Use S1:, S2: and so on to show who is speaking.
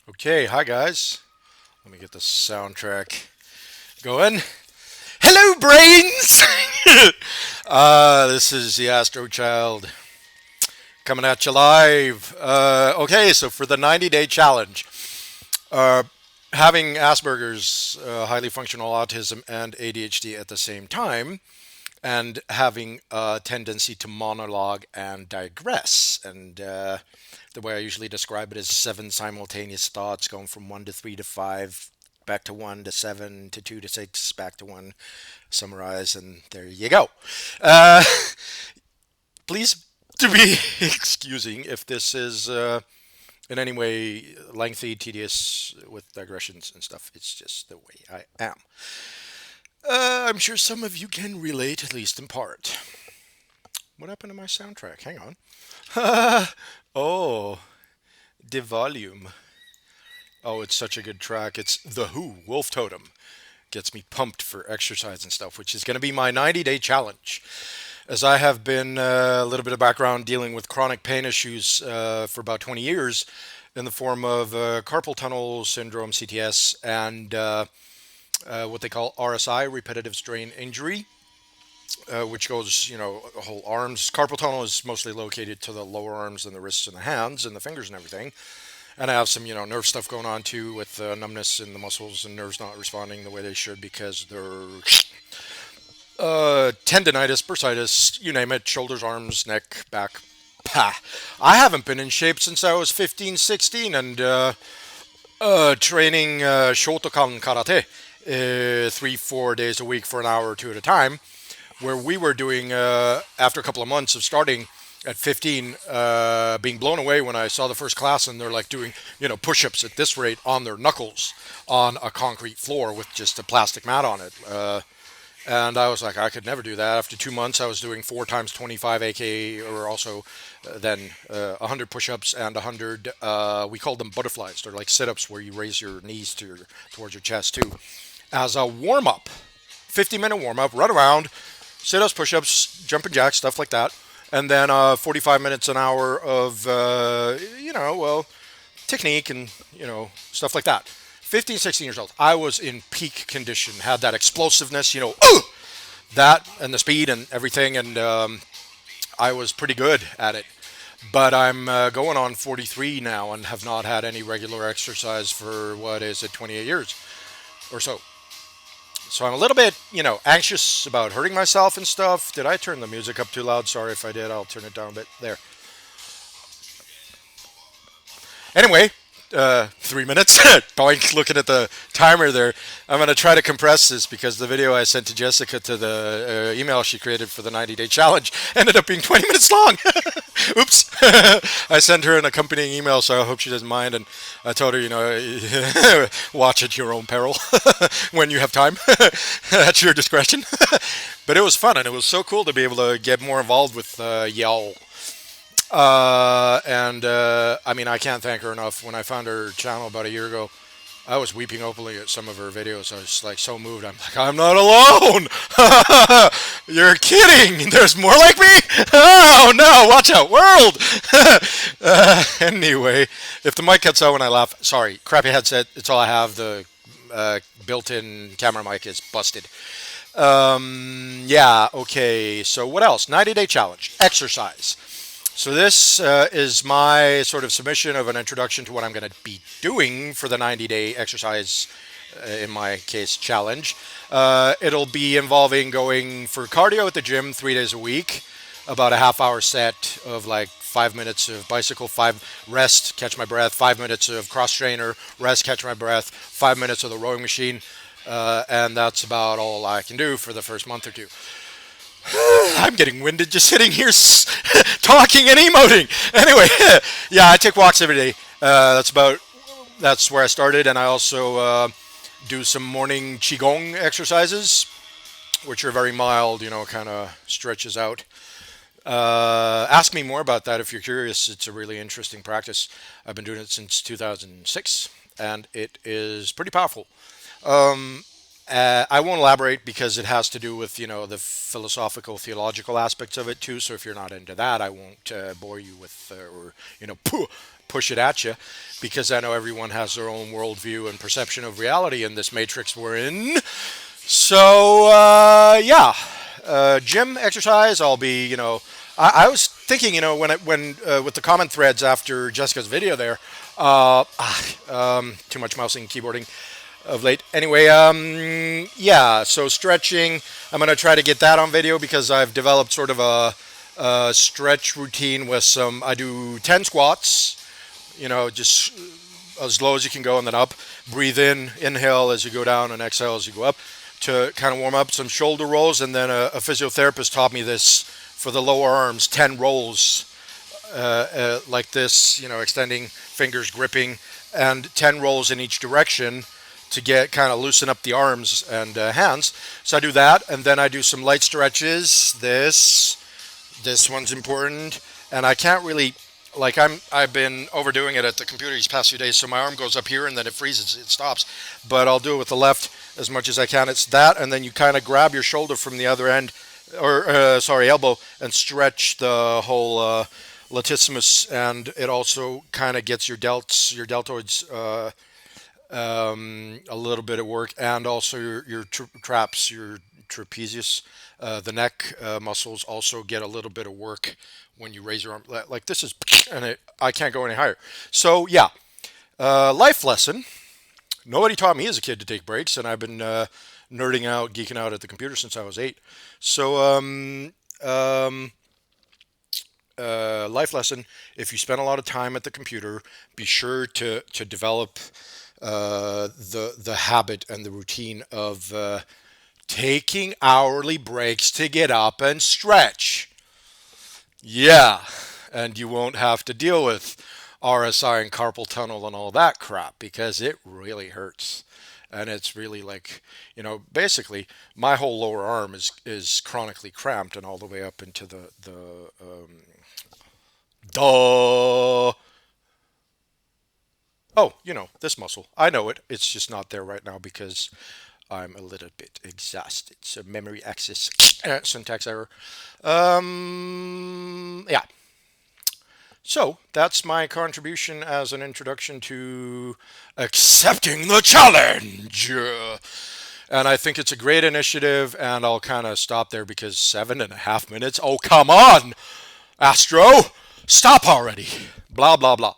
S1: Okay, hi guys. Let me get the soundtrack going. Hello, brains! This is the Astro Child coming at you live. Okay, so for the 90-day challenge, uh, having Asperger's, highly functional autism, and ADHD at the same time, and having a tendency to monologue and digress. And the way I usually describe it is seven simultaneous thoughts going from one to three to five, back to one to seven to two to six, back to one, summarize, and there you go. Uh, Please to be excusing if this is in any way lengthy, tedious with digressions and stuff. It's just the way I am. I'm sure some of you can relate, at least in part. What happened to my soundtrack? Hang on. Oh, the volume. Oh, it's such a good track. It's The Who, Wolf Totem. Gets me pumped for exercise and stuff, which is going to be my 90-day challenge. As I have been a little bit of background dealing with chronic pain issues for about 20 years in the form of carpal tunnel syndrome, CTS, and what they call RSI, repetitive strain injury, which goes, the whole arms. Carpal tunnel is mostly located to the lower arms and the wrists and the hands and the fingers and everything. And I have some, nerve stuff going on too with numbness in the muscles and nerves not responding the way they should because they're tendonitis, bursitis, you name it, shoulders, arms, neck, back. Pah. I haven't been in shape since I was 15, 16 and training Shotokan karate 3, 4 days a week for an hour or two at a time, where we were doing, after a couple of months of starting at 15, being blown away when I saw the first class and they're like doing, push-ups at this rate on their knuckles on a concrete floor with just a plastic mat on it. And I was like, I could never do that. After 2 months, I was doing 4 times 25, aka, or also then 100 push-ups and 100. We called them butterflies. They're like sit-ups where you raise your knees towards your chest too, as a warm-up. 50-minute warm-up, run around, sit-ups, push-ups, jumping jacks, stuff like that, and then 45 minutes an hour of technique and stuff like that. 15, 16 years old. I was in peak condition, had that explosiveness, that and the speed and everything, and I was pretty good at it. But I'm going on 43 now and have not had any regular exercise for, what is it, 28 years or so. So I'm a little bit, anxious about hurting myself and stuff. Did I turn the music up too loud? Sorry if I did. I'll turn it down a bit. There. Anyway, 3 minutes. Boink, looking at the timer there. I'm going to try to compress this because the video I sent to Jessica to the email she created for the 90-day challenge ended up being 20 minutes long. Oops. I sent her an accompanying email, so I hope she doesn't mind. And I told her, watch at your own peril when you have time. At your discretion. But it was fun, and it was so cool to be able to get more involved with y'all. And I mean, I can't thank her enough. When I found her channel about a year ago, I was weeping openly at some of her videos. I was like so moved. I'm like, I'm not alone. You're kidding. There's more like me. Oh no! Watch out, world. Anyway, if the mic cuts out when I laugh, sorry. Crappy headset. It's all I have. The built-in camera mic is busted. Yeah. Okay. So what else? 90-day challenge. Exercise. So this is my sort of submission of an introduction to what I'm going to be doing for the 90-day exercise, in my case, challenge. It'll be involving going for cardio at the gym 3 days a week, about a half-hour set of like 5 minutes of bicycle, five rest, catch my breath, 5 minutes of cross trainer, rest, catch my breath, 5 minutes of the rowing machine, and that's about all I can do for the first month or two. I'm getting winded just sitting here talking and emoting. Anyway, yeah, I take walks every day. That's where I started, and I also do some morning qigong exercises, which are very mild, kind of stretches out. Ask me more about that if you're curious. It's a really interesting practice. I've been doing it since 2006, and it is pretty powerful. I won't elaborate because it has to do with the philosophical, theological aspects of it too. So if you're not into that, I won't bore you with or push it at you, because I know everyone has their own worldview and perception of reality in this matrix we're in. So yeah, gym exercise. I'll be, I was thinking, when with the comment threads after Jessica's video there, too much mousing and keyboarding of late. Anyway, yeah. So stretching. I'm gonna try to get that on video because I've developed sort of a stretch routine with some. I do 10 squats. Just as low as you can go and then up. Breathe in, inhale as you go down, and exhale as you go up, to kind of warm up. Some shoulder rolls, and then a physiotherapist taught me this for the lower arms, 10 rolls like this, extending fingers, gripping, and 10 rolls in each direction to get kind of loosen up the arms and hands. So I do that, and then I do some light stretches. This one's important, and I can't really, I've been overdoing it at the computer these past few days, so my arm goes up here and then it freezes, it stops. But I'll do it with the left as much as I can. It's that, and then you kind of grab your shoulder from the other end, or elbow, and stretch the whole latissimus, and it also kind of gets your deltoids a little bit of work, and also your traps, your trapezius, the neck muscles also get a little bit of work when you raise your arm. Like this is, and I can't go any higher. So yeah, life lesson. Nobody taught me as a kid to take breaks, and I've been nerding out, geeking out at the computer since I was 8. So life lesson: if you spend a lot of time at the computer, be sure to develop the habit and the routine of taking hourly breaks to get up and stretch. Yeah, and you won't have to deal with RSI and carpal tunnel and all that crap, because it really hurts. And it's really like, basically my whole lower arm is chronically cramped, and all the way up into this muscle. I know it. It's just not there right now because I'm a little bit exhausted. So memory access syntax error. Yeah. So that's my contribution as an introduction to accepting the challenge. And I think it's a great initiative, and I'll kind of stop there because 7.5 minutes. Oh, come on, Astro. Stop already. Blah, blah, blah.